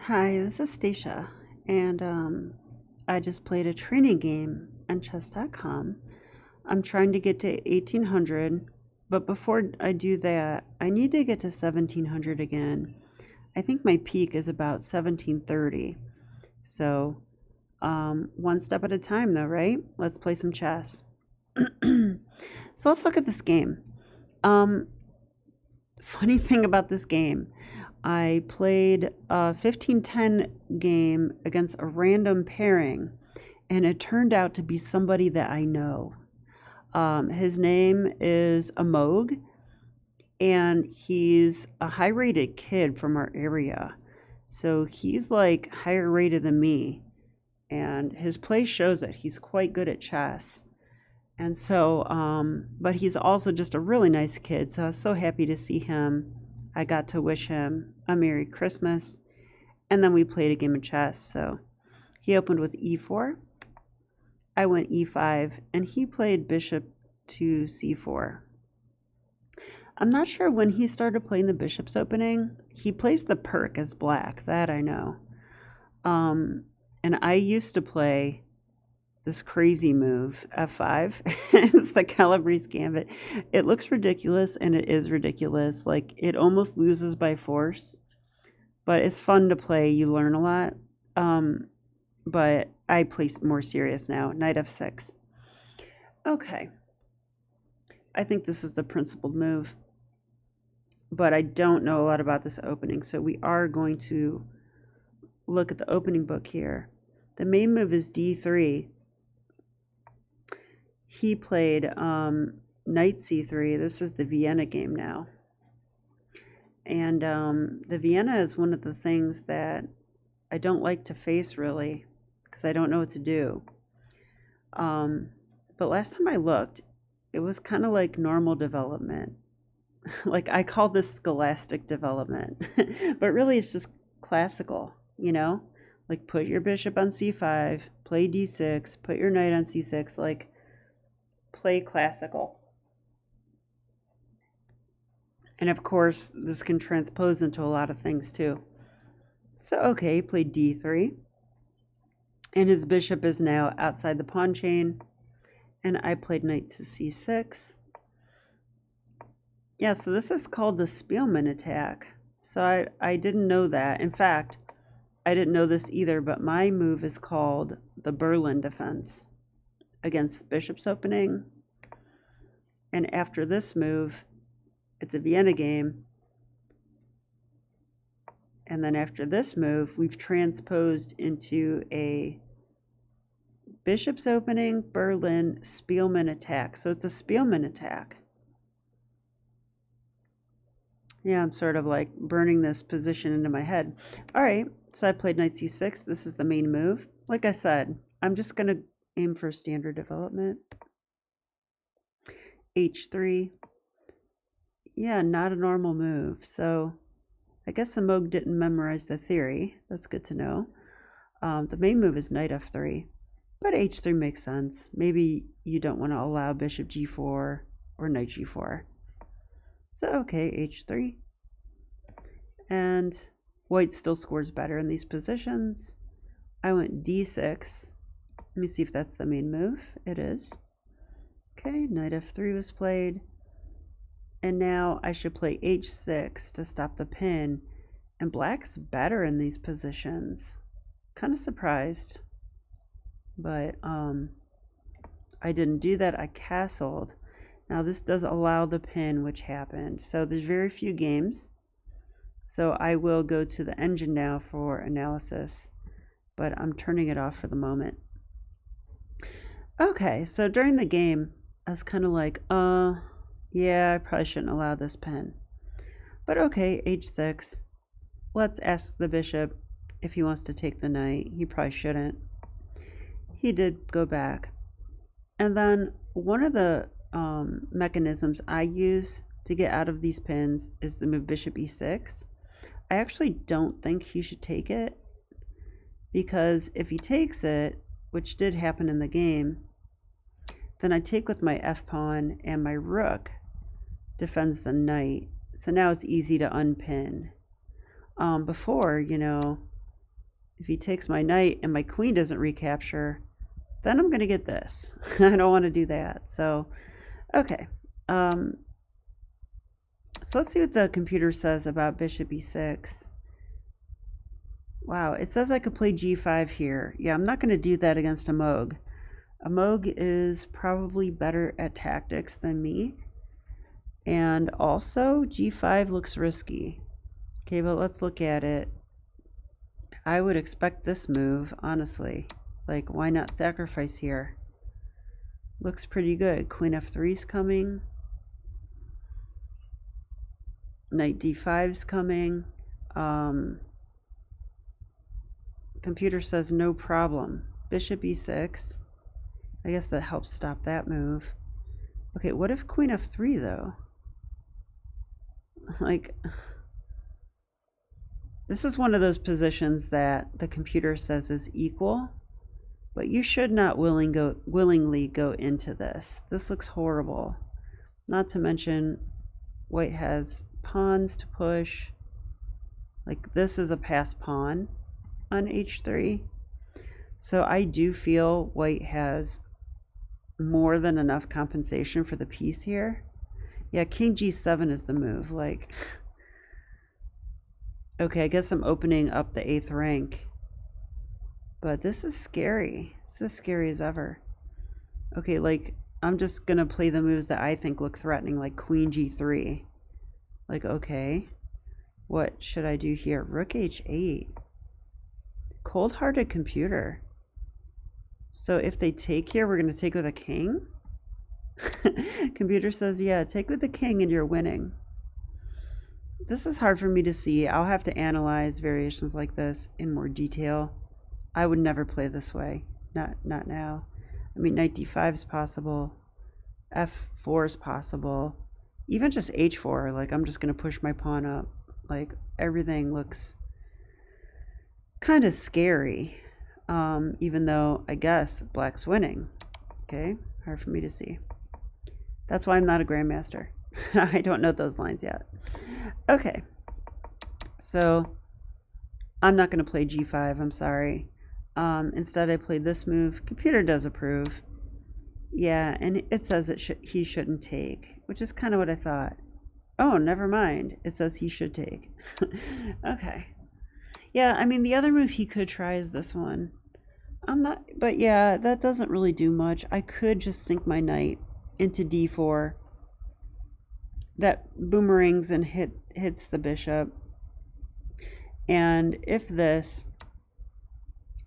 Hi, this is Stacia, and I just played a training game on chess.com. I'm trying to get to 1800, but before I do that, I need to get to 1700 again. I think my peak is about 1730. So, one step at a time, though, right? Let's play some chess. So, let's look at this game. Um, Funny thing about this game, I played a 15-10 game against a random pairing, and it turned out to be somebody that I know. His name is Amog, and he's a high rated kid from our area. So he's like higher rated than me, and his play shows that he's quite good at chess. And so, but he's also just a really nice kid. So I was so happy to see him. I got to wish him a Merry Christmas. And then we played a game of chess. So he opened with e4. I went e5, and he played bishop to c4. I'm not sure when he started playing the bishop's opening. He plays the perk as black, that I know. And I used to play this crazy move, f5. It's the Calabrese gambit. It looks ridiculous, and it is ridiculous. Like, it almost loses by force, but it's fun to play. You learn a lot. But I play more serious now. Knight f6. Okay. I think this is the principled move, but I don't know a lot about this opening, so we are going to look at the opening book here. The main move is d3. He played knight c3. This is the Vienna game now. And the Vienna is one of the things that I don't like to face, really, because I don't know what to do. But last time I looked, it was kind of like normal development. Like, I call this scholastic development, but really it's just classical, you know? Like, put your bishop on c5, play d6, put your knight on c6, like, play classical. And of course, this can transpose into a lot of things too. So, okay, he played d3. And his bishop is now outside the pawn chain. And I played knight to c6. Yeah, so this is called the Spielman attack. So I didn't know that. In fact, I didn't know this either, but my move is called the Berlin defense against bishop's opening. And after this move, it's a Vienna game. And then after this move, we've transposed into a bishop's opening, Berlin, Spielman attack. So it's a Spielman attack. Yeah, I'm sort of like burning this position into my head. All right, so I played knight c6. This is the main move. Like I said, I'm just going to aim for standard development. h3. Yeah, not a normal move. So I guess Amog didn't memorize the theory. That's good to know. The main move is knight f3, but h3 makes sense. Maybe you don't want to allow bishop g4 or knight g4. So, okay, h3. And white still scores better in these positions. I went d6. Let me see if that's the main move. It is. Okay, knight f3 was played. And now I should play h6 to stop the pin. And black's better in these positions. Kind of surprised. But I didn't do that. I castled. Now this does allow the pin, which happened. So there's very few games. So I will go to the engine now for analysis, but I'm turning it off for the moment. Okay, so during the game, I was kind of like, yeah, I probably shouldn't allow this pin. But okay, h6. Let's ask the bishop if he wants to take the knight. He probably shouldn't. He did go back. And then one of the mechanisms I use to get out of these pins is the move bishop e6. I actually don't think he should take it, because if he takes it, which did happen in the game, then I take with my f-pawn and my rook defends the knight. So now it's easy to unpin. Before, you know, If he takes my knight and my queen doesn't recapture, then I'm going to get this. I don't want to do that. So, okay. So let's see what the computer says about bishop e6. Wow, it says I could play g5 here. Yeah, I'm not going to do that against a Moog. A Moog is probably better at tactics than me. And also, g5 looks risky. Okay, but let's look at it. I would expect this move, honestly. Like, why not sacrifice here? Looks pretty good. Queen f3's coming. Knight d5's coming. Computer says no problem. Bishop e6. I guess that helps stop that move. Okay, what if queen f3 though? Like, this is one of those positions that the computer says is equal, but you should not willingly go into this. This looks horrible. Not to mention, white has pawns to push. Like, this is a passed pawn on h3. So I do feel white has more than enough compensation for the piece here. Yeah, king g7 is the move. Like, okay, I guess I'm opening up the 8th rank. But this is scary. This is as scary as ever. Okay, like, I'm just going to play the moves that I think look threatening, like queen g3. Like, okay, what should I do here? Rook h8. Cold-hearted computer. So if they take here, we're going to take with a king? Computer says, yeah, take with the king and you're winning. This is hard for me to see. I'll have to analyze variations like this in more detail. I would never play this way. Not now. I mean, knight d5 is possible. f4 is possible. Even just h4, like, I'm just going to push my pawn up. Like, everything looks kind of scary. Even though I guess black's winning. Okay, hard for me to see. That's why I'm not a grandmaster. I don't know those lines yet. Okay, so I'm not going to play g5. I'm sorry. Instead, I played this move. Computer does approve. Yeah, and it says he shouldn't take, which is kind of what I thought. Oh, never mind. It says he should take. Okay. Yeah, I mean, the other move he could try is this one. But yeah, that doesn't really do much. I could just sink my knight into d4. That boomerangs and hits the bishop. And if this,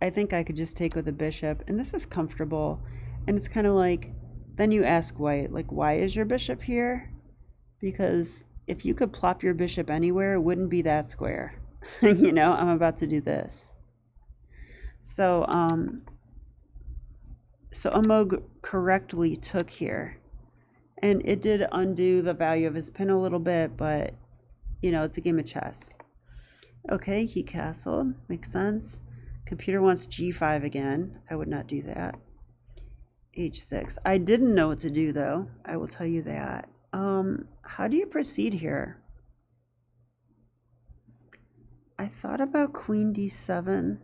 I think I could just take with a bishop. And this is comfortable. And it's kind of like, then you ask white, like, why is your bishop here? Because if you could plop your bishop anywhere, it wouldn't be that square. You know, I'm about to do this. So, so Moog correctly took here. And it did undo the value of his pin a little bit, but, you know, it's a game of chess. Okay, he castled. Makes sense. Computer wants g5 again. I would not do that. h6. I didn't know what to do, though. I will tell you that. How do you proceed here? I thought about queen d7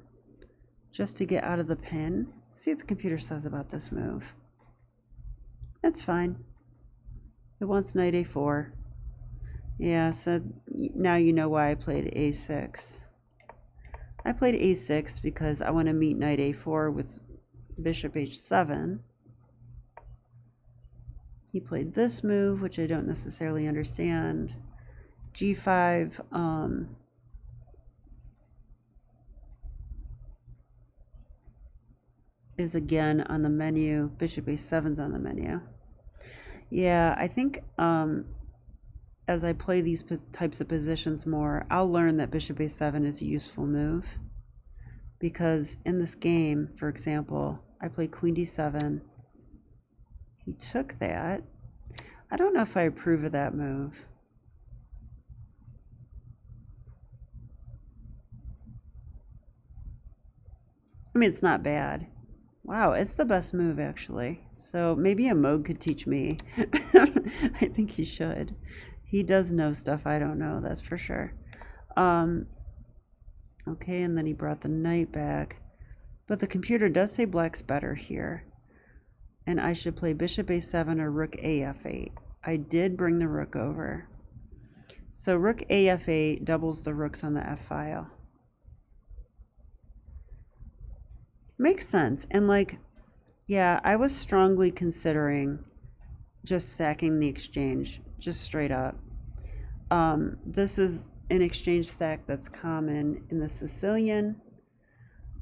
just to get out of the pin. Let's see what the computer says about this move. That's fine. It wants knight a4. Yeah, so now you know why I played a6. I played a6 because I want to meet knight a4 with bishop h7. He played this move, which I don't necessarily understand. g5, is again on the menu. Bishop a7's on the menu. Yeah, I think as I play these types of positions more, I'll learn that bishop a7 is a useful move. Because in this game, for example, I played queen d7. He took that. I don't know if I approve of that move. I mean, it's not bad. Wow, it's the best move, actually. So maybe a Moog could teach me. I think he should. He does know stuff I don't know, that's for sure. Okay, and then he brought the knight back. But the computer does say black's better here. And I should play bishop a7 or rook af8. I did bring the rook over. So rook af8 doubles the rooks on the f file. Makes sense. And like, yeah, I was strongly considering just sacking the exchange, just straight up. This is an exchange sack that's common in the Sicilian.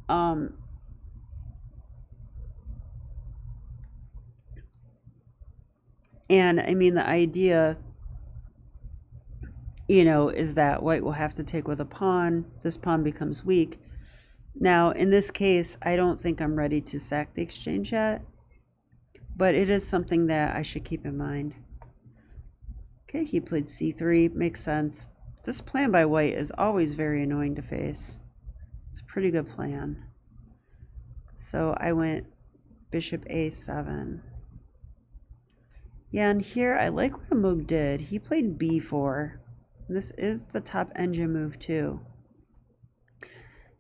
And I mean, the idea, is that white will have to take with a pawn. This pawn becomes weak. Now, in this case, I don't think I'm ready to sack the exchange yet, but it is something that I should keep in mind. Okay, he played c3, makes sense. This plan by white is always very annoying to face. It's a pretty good plan. So I went bishop a7. Yeah, and here I like what Moog did. He played b4. This is the top engine move too.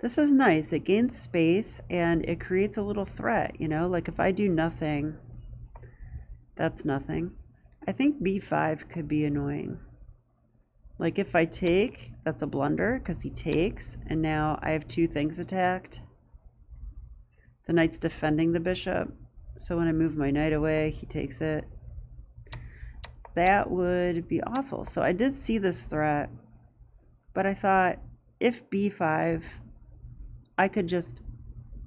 This is nice. It gains space and it creates a little threat, like if I do nothing, that's nothing. I think b5 could be annoying. Like if I take, that's a blunder because he takes, and now I have two things attacked. The knight's defending the bishop, so when I move my knight away, he takes it. That would be awful. So I did see this threat, but I thought if b5, I could just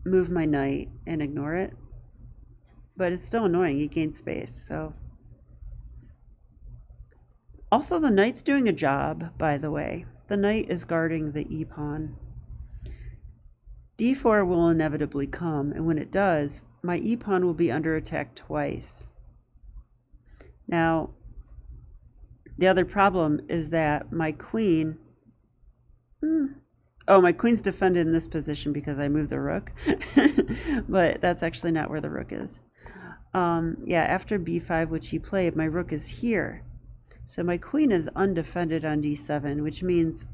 move my knight and ignore it. But it's still annoying. He gains space. So also the knight's doing a job, by the way. The knight is guarding the e-pawn. d4 will inevitably come, and when it does, my e-pawn will be under attack twice. Now, the other problem is that my queen... Oh, my queen's defended in this position because I moved the rook. But that's actually not where the rook is. Yeah, after b5, which he played, my rook is here. So my queen is undefended on d7, which means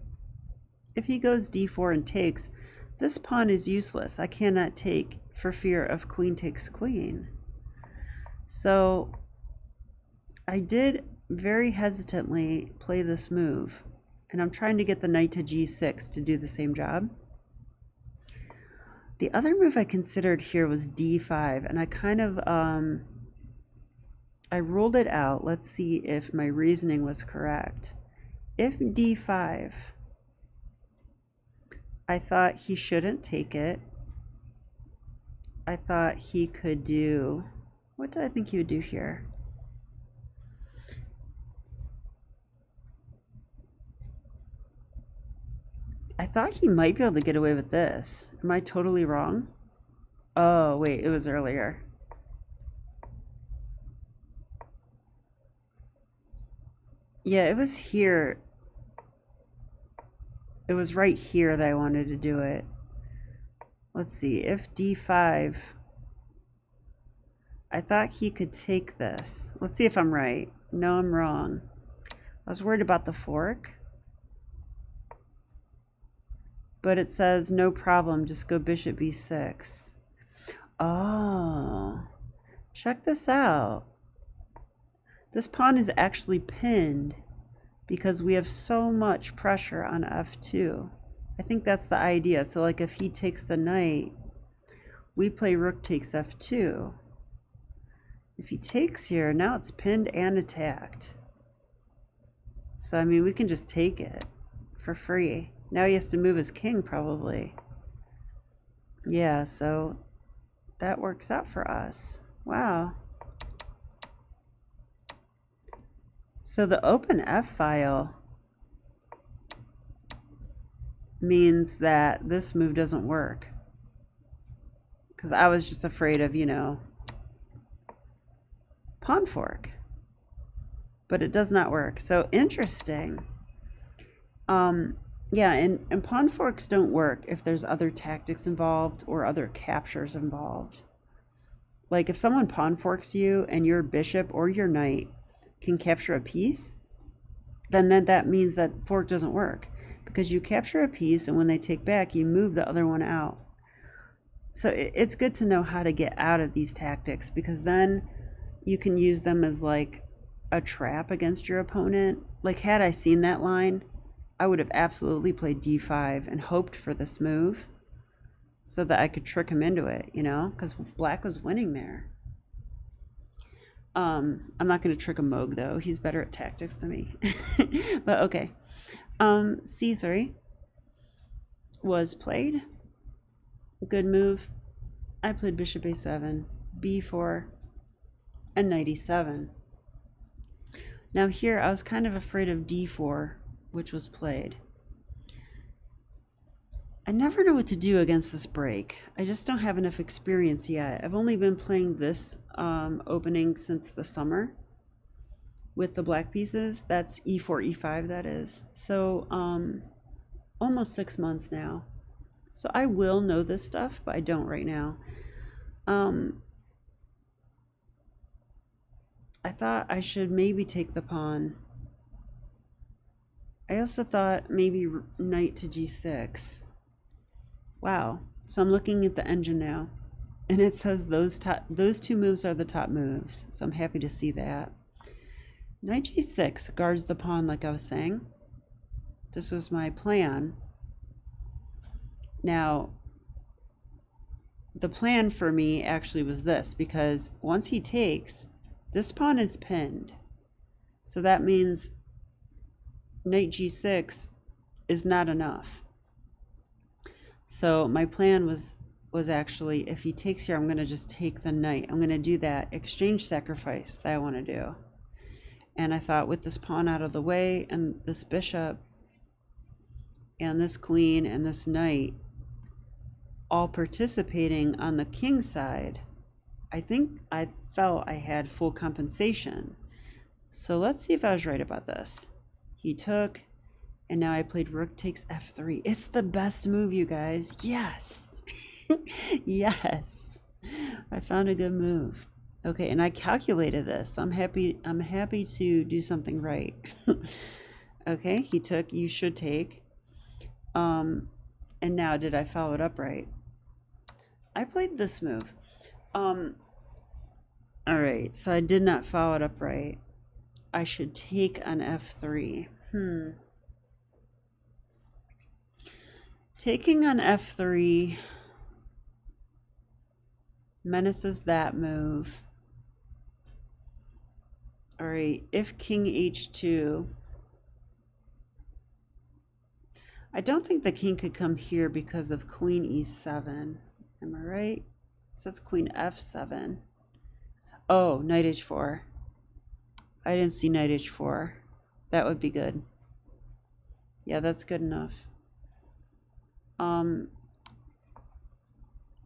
if he goes d4 and takes, this pawn is useless. I cannot take for fear of queen takes queen. So I did very hesitantly play this move, and I'm trying to get the knight to g6 to do the same job. The other move I considered here was d5, and I kind of I ruled it out. Let's see if my reasoning was correct. If d5, I thought he shouldn't take it. I thought he could do, what did I think he would do here? I thought he might be able to get away with this. Am I totally wrong? Oh, wait, it was earlier. Yeah, it was here. It was right here that I wanted to do it. Let's see, if d5, I thought he could take this. Let's see if I'm right. No, I'm wrong. I was worried about the fork. But it says, no problem, just go bishop b6. Oh, check this out. This pawn is actually pinned because we have so much pressure on f2. I think that's the idea. So like if he takes the knight, we play rook takes f2. If he takes here, now it's pinned and attacked. So I mean, we can just take it for free. Now he has to move his king probably. Yeah, so that works out for us. Wow. So the open F file means that this move doesn't work. Because I was just afraid of, pawn fork. But it does not work. So interesting. Yeah, and pawn forks don't work if there's other tactics involved or other captures involved. Like if someone pawn forks you and your bishop or your knight can capture a piece, then that means that fork doesn't work. because you capture a piece, and when they take back, you move the other one out. So it's good to know how to get out of these tactics, because then you can use them as like a trap against your opponent. Like, had I seen that line, I would have absolutely played d5 and hoped for this move so that I could trick him into it, you know, because black was winning there. I'm not going to trick a Moog, though. He's better at tactics than me. But okay. C3 was played. Good move. I played bishop a7, b4, and knight e7. Now here I was kind of afraid of d4, which was played. I never know what to do against this break. I just don't have enough experience yet. I've only been playing this opening since the summer with the black pieces. That's e4, e5, that is. So almost 6 months now. So I will know this stuff, but I don't right now. I thought I should maybe take the pawn. I also thought maybe knight to g6. Wow. So I'm looking at the engine now, and it says those two moves are the top moves. So I'm happy to see that. Knight g6 guards the pawn, like I was saying. This was my plan. Now, the plan for me actually was this, because once he takes, this pawn is pinned. So that means knight g6 is not enough. So my plan was actually, if he takes here, I'm going to just take the knight. I'm going to do that exchange sacrifice that I want to do. And I thought, with this pawn out of the way and this bishop and this queen and this knight all participating on the king side, I think I felt I had full compensation. So let's see if I was right about this. He took, and now I played rook takes f3. It's the best move, you guys. Yes. Yes. I found a good move. Okay, and I calculated this. So I'm happy to do something right. Okay, he took, you should take. And now, did I follow it up right? I played this move. All right, so I did not follow it up right. I should take on f3. Taking on f3 menaces that move. All right, if king h2, I don't think the king could come here because of queen e7. Am I right? It says queen f7. Oh, knight h4. I didn't see knight h4. That would be good. Yeah, that's good enough.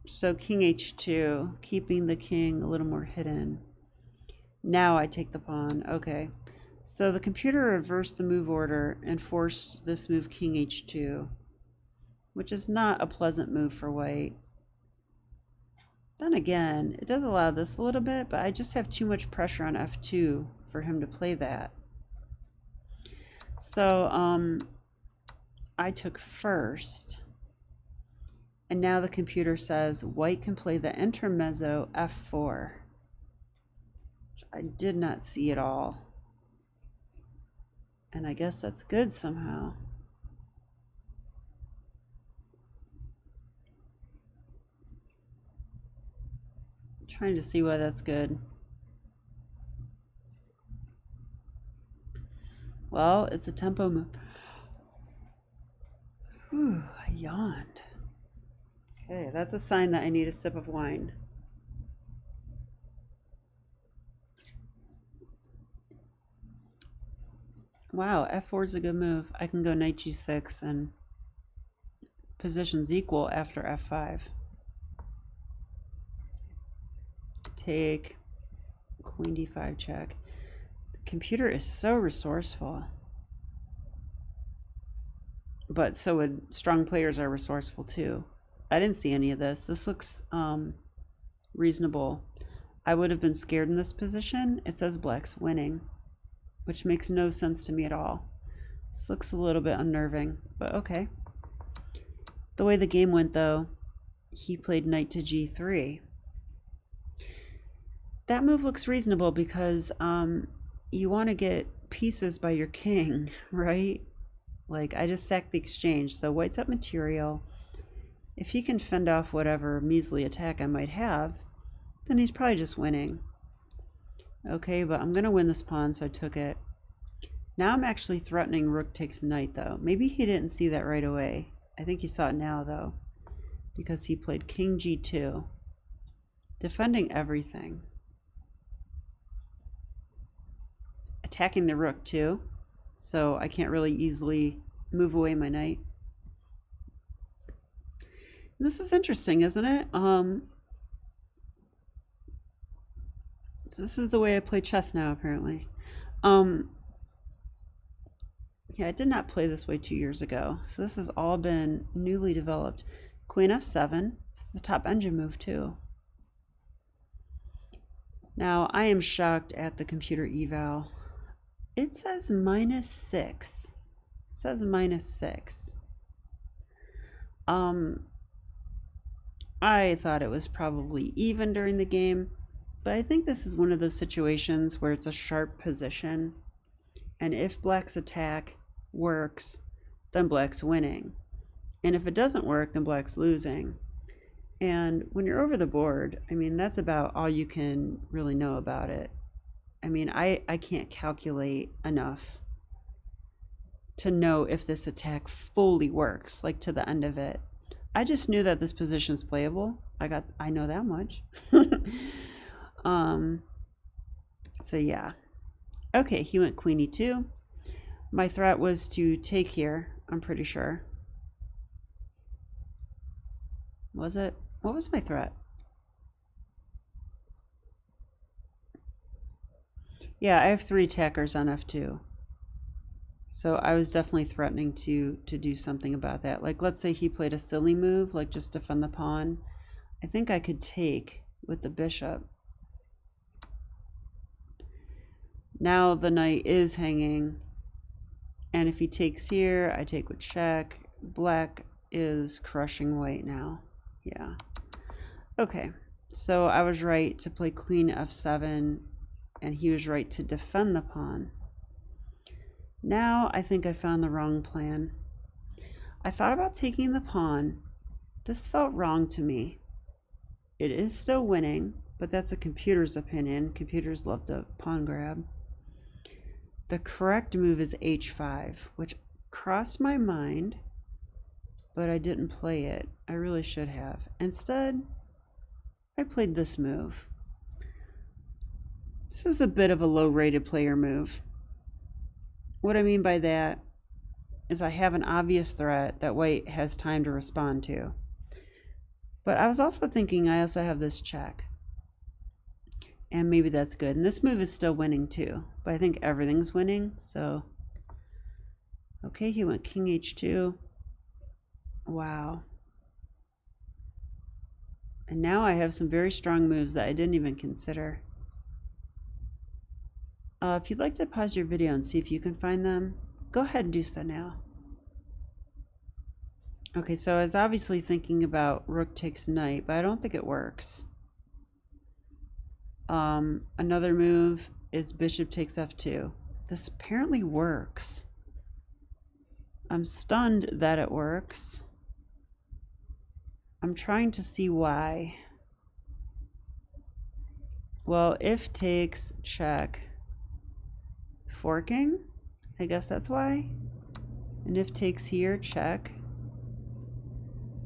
So king h2, keeping the king a little more hidden. Now I take the pawn. Okay. So the computer reversed the move order and forced this move king h2, which is not a pleasant move for white. Then again, it does allow this a little bit, but I just have too much pressure on f2 for him to play that. So I took first, and now the computer says white can play the intermezzo f4, which I did not see at all. And I guess that's good somehow. I'm trying to see why that's good. Well, it's a tempo move. Whew, I yawned. Okay, that's a sign that I need a sip of wine. Wow, f4 is a good move. I can go knight g6 and positions equal after f5. Take, queen d5 check. The computer is so resourceful. But so would strong players are resourceful too. I didn't see any of this. This looks reasonable. I would have been scared in this position. It says black's winning, which makes no sense to me at all. This looks a little bit unnerving, but okay. The way the game went, though, he played knight to g3. That move looks reasonable because you want to get pieces by your king, right? Like, I just sacked the exchange, so white's up material. If he can fend off whatever measly attack I might have, then he's probably just winning. Okay, but I'm going to win this pawn, so I took it. Now I'm actually threatening rook takes knight, though. Maybe he didn't see that right away. I think he saw it now, though, because he played king g2, defending everything. Attacking the rook, too, so I can't really easily move away my knight. This is interesting, isn't it? So this is the way I play chess now, apparently. Yeah, I did not play this way 2 years ago, so this has all been newly developed. Queen f7. This is the top engine move, too. Now, I am shocked at the computer eval. It says -6. It says -6. I thought it was probably even during the game, but I think this is one of those situations where it's a sharp position, and if black's attack works, then black's winning. And if it doesn't work, then black's losing. And when you're over the board, I mean, that's about all you can really know about it. I mean, I can't calculate enough to know if this attack fully works, like to the end of it. I just knew that this position's playable. I know that much. So yeah. Okay, he went queen e2. My threat was to take here, I'm pretty sure. Was it? What was my threat? Yeah, I have 3 attackers on f2. So I was definitely threatening to do something about that. Like, let's say he played a silly move, like just defend the pawn. I think I could take with the bishop. Now the knight is hanging. And if he takes here, I take with check. Black is crushing white now. Yeah. Okay. So I was right to play queen f7, and he was right to defend the pawn. Now I think I found the wrong plan. I thought about taking the pawn. This felt wrong to me. It is still winning, but that's a computer's opinion. Computers love to pawn grab. The correct move is h5, which crossed my mind, but I didn't play it. I really should have. Instead, I played this move. This is a bit of a low-rated player move. What I mean by that is I have an obvious threat that white has time to respond to. But I was also thinking I also have this check. And maybe that's good. And this move is still winning too. But I think everything's winning, so. Okay, he went king h2. Wow. And now I have some very strong moves that I didn't even consider. If you'd like to pause your video and see if you can find them, go ahead and do so now. Okay, so I was obviously thinking about rook takes knight, but I don't think it works. Another move is bishop takes f2. This apparently works. I'm stunned that it works. I'm trying to see why. Well, if takes check. Forking? I guess that's why. And if takes here, check.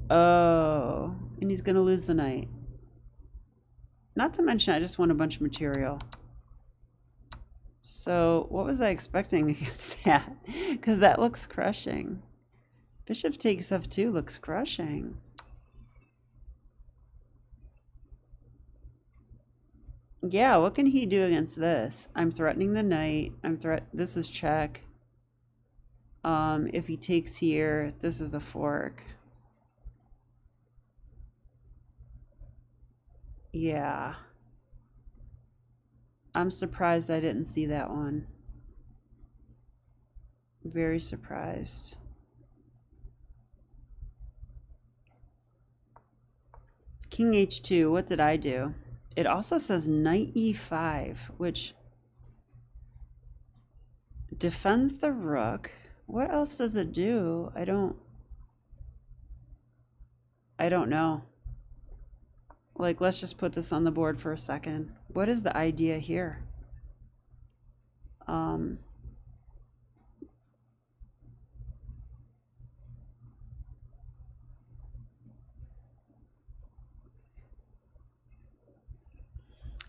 Oh, and he's gonna lose the knight. Not to mention, I just won a bunch of material. So what was I expecting against that? Because that looks crushing. Bishop takes f2 looks crushing. Yeah, what can he do against this? I'm threatening the knight. This is check. If he takes here, this is a fork. Yeah. I'm surprised I didn't see that one. Very surprised. King h2, what did I do? It also says knight e5, which defends the rook. What else does it do? I don't know. Like, let's just put this on the board for a second. What is the idea here?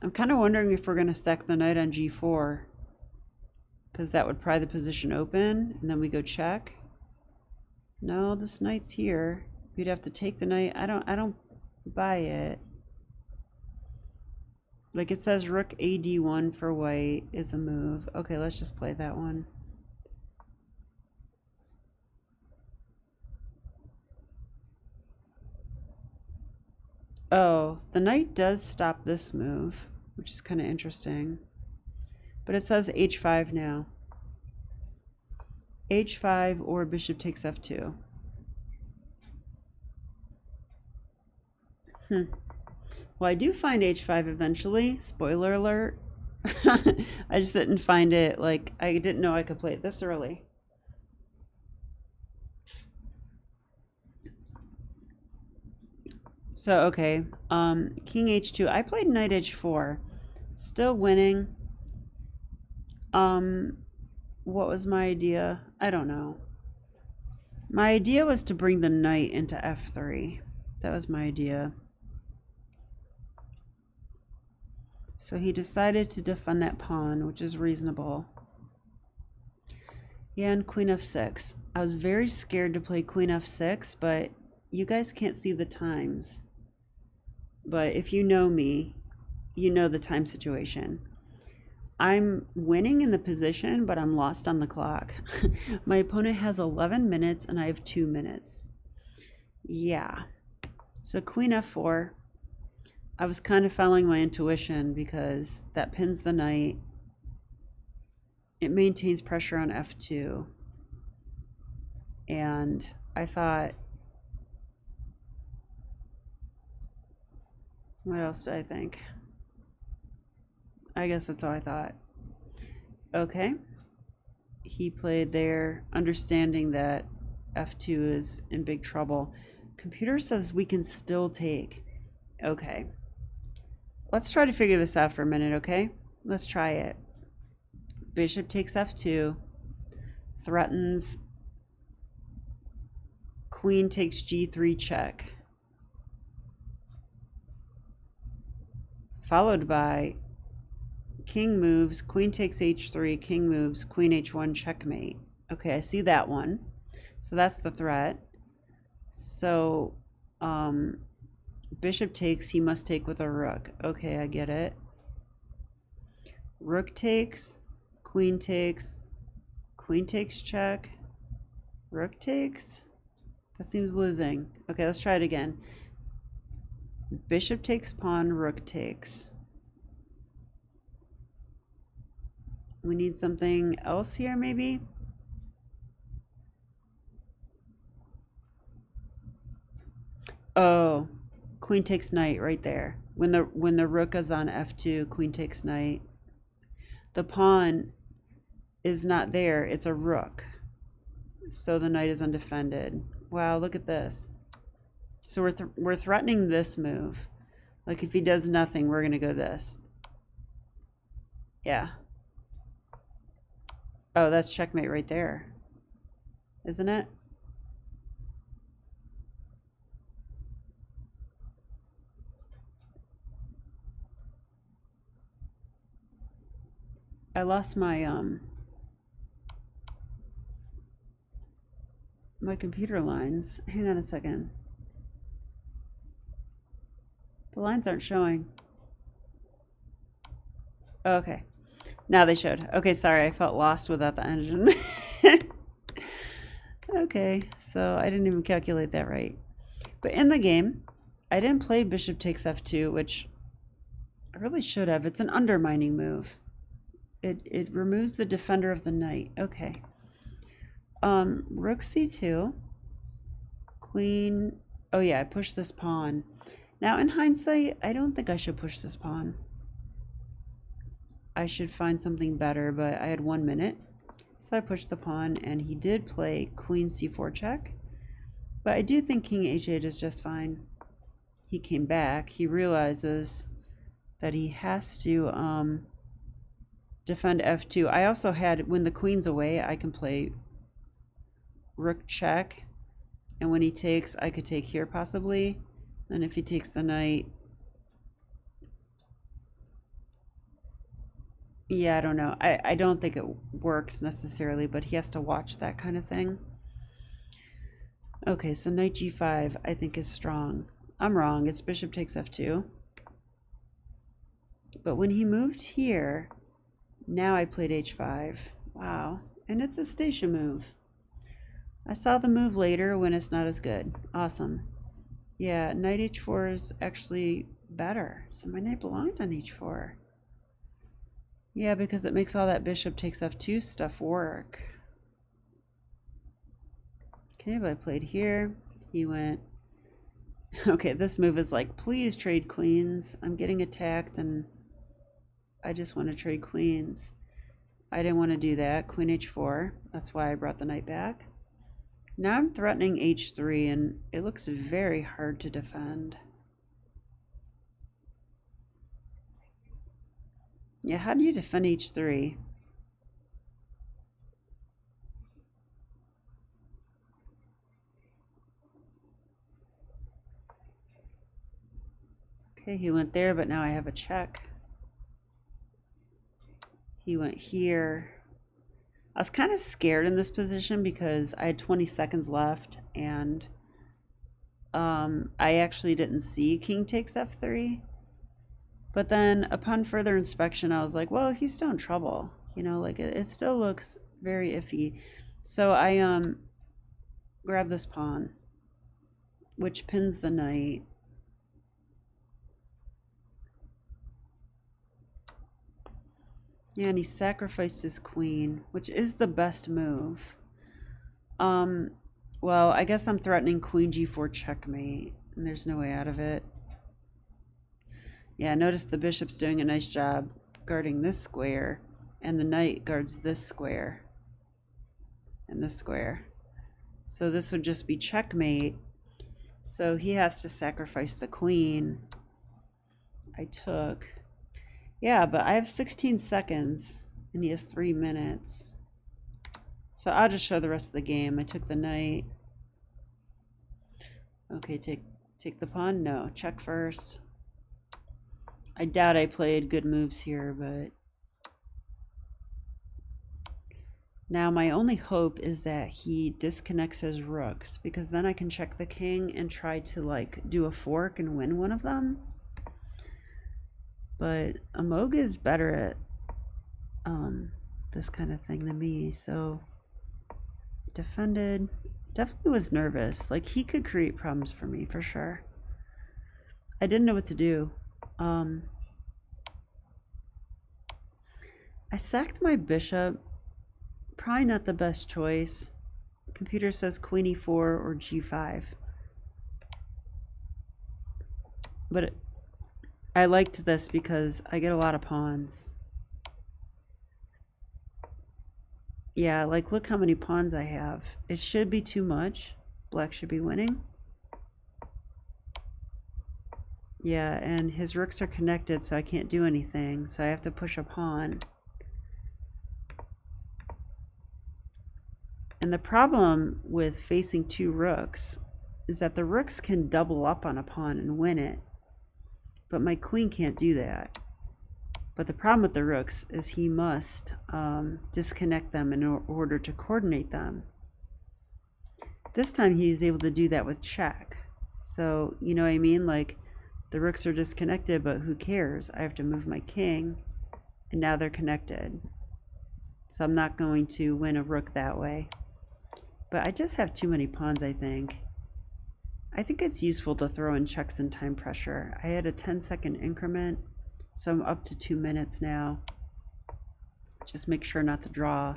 I'm kind of wondering if we're going to sack the knight on g4, because that would pry the position open, and then we go check. No, this knight's here. We'd have to take the knight. I don't buy it. Like, it says rook ad1 for white is a move. Okay, let's just play that one. Oh, the knight does stop this move, which is kind of interesting. But it says h5 now. h5 or bishop takes f2. Well, I do find h5 eventually. Spoiler alert. I just didn't find it, like, I didn't know I could play it this early. So, okay, king h2. I played knight h4. Still winning. What was my idea? I don't know. My idea was to bring the knight into f3. That was my idea. So he decided to defend that pawn, which is reasonable. Yeah, and queen f6. I was very scared to play queen f6, but you guys can't see the times. But if you know me, you know the time situation. I'm winning in the position, but I'm lost on the clock. My opponent has 11 minutes and I have 2 minutes. Yeah. So queen f4. I was kind of following my intuition because that pins the knight. It maintains pressure on f2. And I thought, what else did I think? I guess that's how I thought. Okay. He played there, understanding that f2 is in big trouble. Computer says we can still take. Okay. Let's try to figure this out for a minute, okay? Let's try it. Bishop takes f2. Threatens. Queen takes g3 check. Followed by king moves, queen takes h3, king moves, queen h1, checkmate. Okay, I see that one. So that's the threat. So bishop takes, he must take with a rook. Okay, I get it. Rook takes, queen takes check, rook takes. That seems losing. Okay, let's try it again. Bishop takes pawn, rook takes. We need something else here, maybe? Oh, queen takes knight right there. When the rook is on f2, queen takes knight. The pawn is not there, it's a rook. So the knight is undefended. Wow, look at this. So we're threatening this move. Like, if he does nothing, we're going to go this. Yeah. Oh, that's checkmate right there. Isn't it? I lost my my computer lines. Hang on a second. The lines aren't showing. Okay. Now they showed. Okay, sorry, I felt lost without the engine. Okay, so I didn't even calculate that right. But in the game, I didn't play bishop takes f2, which I really should have. It's an undermining move. It removes the defender of the knight. Okay. Rook c2, queen. Oh yeah, I pushed this pawn. Now in hindsight, I don't think I should push this pawn. I should find something better, but I had 1 minute. So I pushed the pawn, and he did play queen c4 check. But I do think king h8 is just fine. He came back. He realizes that he has to defend f2. I also had, when the queen's away, I can play rook check. And when he takes, I could take here possibly. And if he takes the knight, yeah, I don't know. I don't think it works necessarily, but he has to watch that kind of thing. Okay, so knight g5 I think is strong. I'm wrong. It's bishop takes f2. But when he moved here, now I played h5. Wow. And it's a Stacia move. I saw the move later when it's not as good. Awesome. Yeah, knight h4 is actually better. So my knight belonged on h4. Yeah, because it makes all that bishop takes f2 stuff work. Okay, but I played here. He went... Okay, this move is like, please trade queens. I'm getting attacked and I just want to trade queens. I didn't want to do that. Queen h4. That's why I brought the knight back. Now I'm threatening h3 and it looks very hard to defend. Yeah, how do you defend h3? Okay, he went there, but now I have a check. He went here. I was kind of scared in this position because I had 20 seconds left and I actually didn't see king takes f3. But then upon further inspection, I was like, well, he's still in trouble. You know, like it still looks very iffy. So I grab this pawn, which pins the knight. Yeah, and he sacrificed his queen, which is the best move. Well, I guess I'm threatening queen g4 checkmate, and there's no way out of it. Yeah, notice the bishop's doing a nice job guarding this square, and the knight guards this square and this square. So this would just be checkmate. So he has to sacrifice the queen. I took... Yeah, but I have 16 seconds and he has 3 minutes. So I'll just show the rest of the game. I took the knight. Okay, take the pawn. No, check first. I doubt I played good moves here, but now my only hope is that he disconnects his rooks, because then I can check the king and try to like do a fork and win one of them. But Amoga is better at this kind of thing than me, so defended. Definitely was nervous. Like, he could create problems for me for sure. I didn't know what to do. I sacked my bishop. Probably not the best choice. Computer says queen e4 or g5. But I liked this because I get a lot of pawns. Yeah, like look how many pawns I have. It should be too much. Black should be winning. Yeah, and his rooks are connected, so I can't do anything. So I have to push a pawn. And the problem with facing 2 rooks is that the rooks can double up on a pawn and win it. But my queen can't do that. But the problem with the rooks is he must disconnect them in order to coordinate them. This time he's able to do that with check. So, you know what I mean? Like, the rooks are disconnected, but who cares? I have to move my king, and now they're connected. So I'm not going to win a rook that way. But I just have too many pawns, I think. I think it's useful to throw in checks and time pressure. I had a 10-second increment, so I'm up to 2 minutes now. Just make sure not to draw.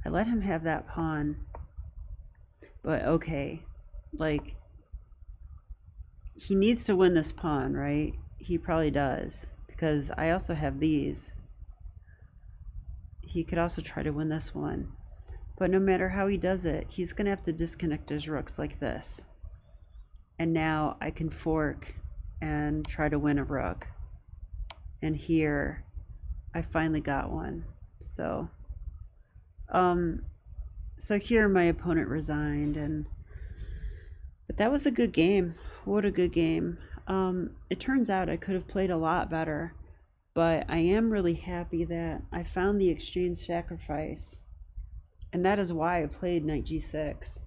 I let him have that pawn. But okay, like, he needs to win this pawn, right? He probably does, because I also have these. He could also try to win this one. But no matter how he does it, he's going to have to disconnect his rooks like this. And now I can fork and try to win a rook. And here, I finally got one. So here my opponent resigned, but that was a good game. What a good game. It turns out I could have played a lot better, but I am really happy that I found the exchange sacrifice. And that is why I played knight g6.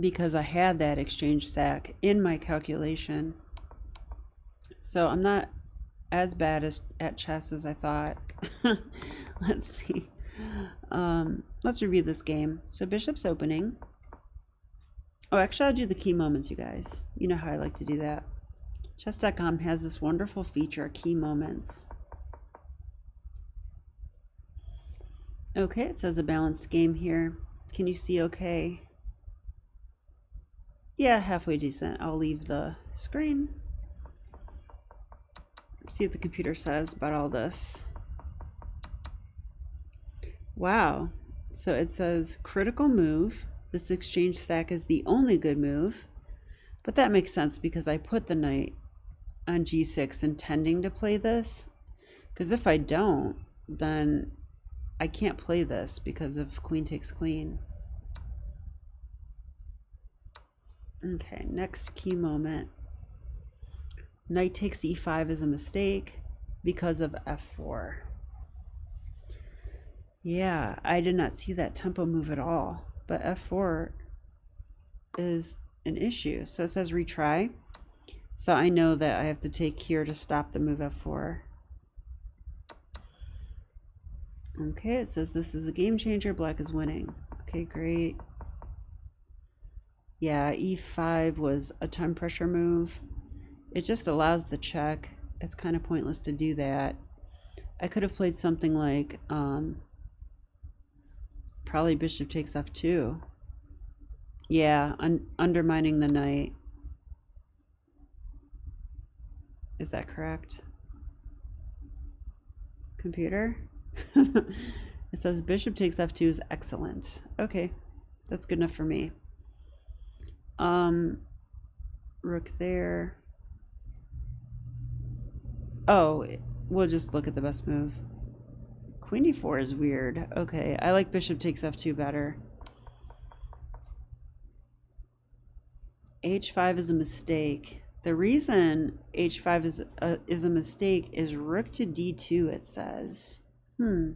Because I had that exchange sac in my calculation. So I'm not as bad at chess as I thought. Let's see. Let's review this game. So bishop's opening. Oh, actually, I'll do the key moments, you guys. You know how I like to do that. Chess.com has this wonderful feature, key moments. Okay, it says a balanced game here. Can you see okay? Yeah, halfway decent. I'll leave the screen. See what the computer says about all this. Wow. So it says critical move. This exchange sac is the only good move. But that makes sense because I put the knight on g6 intending to play this. Because if I don't, then I can't play this because of queen takes queen. Okay, next key moment. Knight takes e5 is a mistake because of f4. Yeah, I did not see that tempo move at all, but f4 is an issue. So it says retry. So I know that I have to take here to stop the move f4. Okay, it says this is a game changer. Black is winning. Okay, great. Yeah, e5 was a time pressure move. It just allows the check. It's kind of pointless to do that. I could have played something like probably bishop takes f2. Yeah, undermining the knight. Is that correct? Computer? It says bishop takes f2 is excellent. Okay, that's good enough for me. Rook there. Oh, we'll just look at the best move. Queen e4 is weird. Okay, I like bishop takes f2 better. h5 is a mistake. The reason h5 is a mistake is rook to d2, it says. Which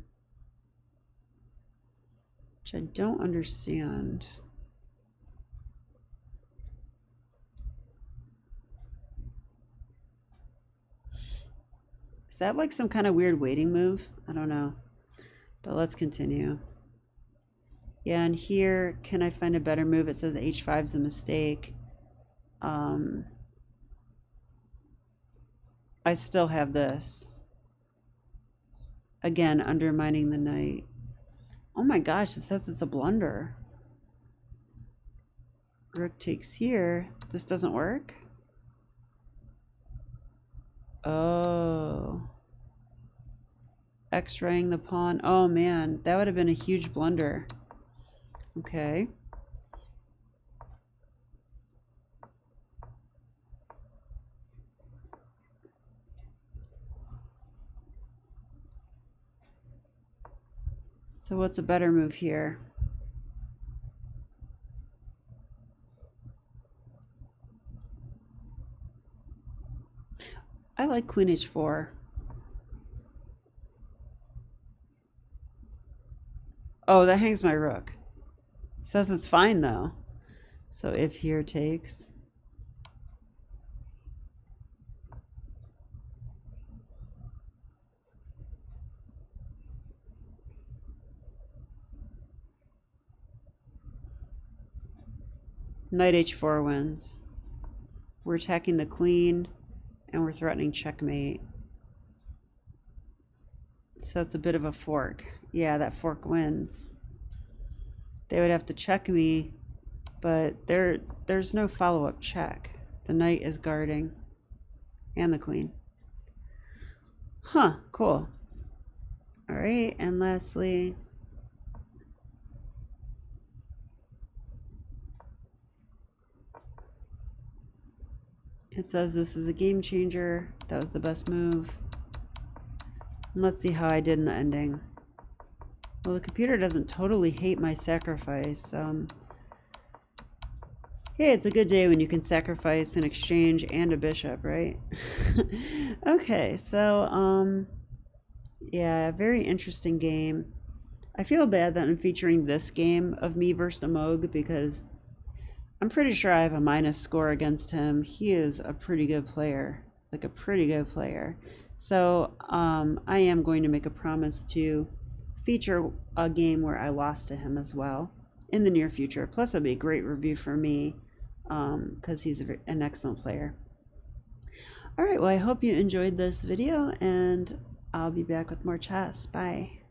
I don't understand. Is that like some kind of weird waiting move? I don't know. But let's continue. Yeah, and here, can I find a better move? It says h5 is a mistake. I still have this. Again, undermining the knight. Oh my gosh, it says it's a blunder. Rook takes here. This doesn't work? Oh. X-raying the pawn. Oh man, that would have been a huge blunder. Okay. So what's a better move here? I like queen h4. Oh, that hangs my rook. Says it's fine though. So if here takes. Knight h4 wins. We're attacking the queen and we're threatening checkmate. So it's a bit of a fork. Yeah, that fork wins. They would have to check me, but there's no follow-up check. The knight is guarding. And the queen. Huh, cool. All right, and lastly, it says this is a game changer. That was the best move. And let's see how I did in the ending. Well, the computer doesn't totally hate my sacrifice. Hey, it's a good day when you can sacrifice an exchange and a bishop, right? Okay, so, yeah, very interesting game. I feel bad that I'm featuring this game of me versus a Moog because I'm pretty sure I have a minus score against him. He is a pretty good player, like a pretty good player. So I am going to make a promise to feature a game where I lost to him as well in the near future. Plus, it'll be a great review for me because he's an excellent player. All right, well, I hope you enjoyed this video, and I'll be back with more chess. Bye.